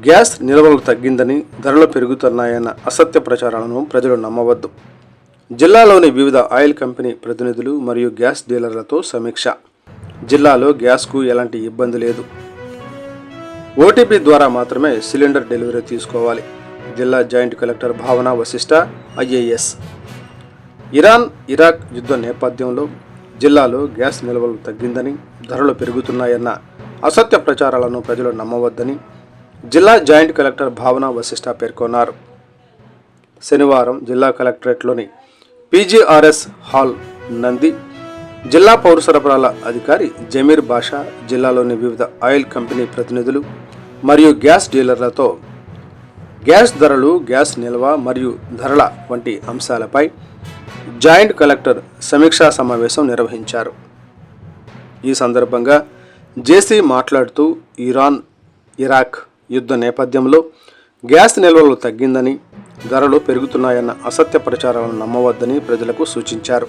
Gas నిల్వలు తగ్గిందని, ధరలు పెరుగుతున్నాయన్న అసత్య ప్రచారాలను ప్రజలు నమ్మవద్దు. జిల్లాలోని వివిధ ఆయిల్ కంపెనీ ప్రతినిధులు మరియు గ్యాస్ డీలర్లతో సమీక్ష. జిల్లాలో గ్యాస్కు ఎలాంటి ఇబ్బంది లేదు. ఓటీపీ ద్వారా మాత్రమే సిలిండర్ డెలివరీ తీసుకోవాలి. జిల్లా జాయింట్ కలెక్టర్ భావన వశిష్ఠ, ఐఏఎస్. ఇరాన్ ఇరాక్ యుద్ధ నేపథ్యంలో జిల్లాలో గ్యాస్ నిల్వలు తగ్గిందని, ధరలు పెరుగుతున్నాయన్న అసత్య ప్రచారాలను ప్రజలు నమ్మవద్దని జిల్లా జాయింట్ కలెక్టర్ భావన వశిష్ఠ పేర్కొన్నారు. శనివారం జిల్లా కలెక్టరేట్లోని పీజీఆర్ఎస్ హాల్ నంది జిల్లా పౌర సరఫరాల అధికారి జమీర్ బాషా జిల్లాలోని వివిధ ఆయిల్ కంపెనీ ప్రతినిధులు మరియు గ్యాస్ డీలర్లతో గ్యాస్ ధరలు, గ్యాస్ నిల్వ మరియు ధరల వంటి అంశాలపై జాయింట్ కలెక్టర్ సమీక్షా సమావేశం నిర్వహించారు. ఈ సందర్భంగా జేసీ మాట్లాడుతూ ఇరాన్ ఇరాక్ యుద్ధ నేపథ్యంలో గ్యాస్ నిల్వలు తగ్గిందని, ధరలు పెరుగుతున్నాయన్న అసత్య ప్రచారాలను నమ్మవద్దని ప్రజలకు సూచించారు.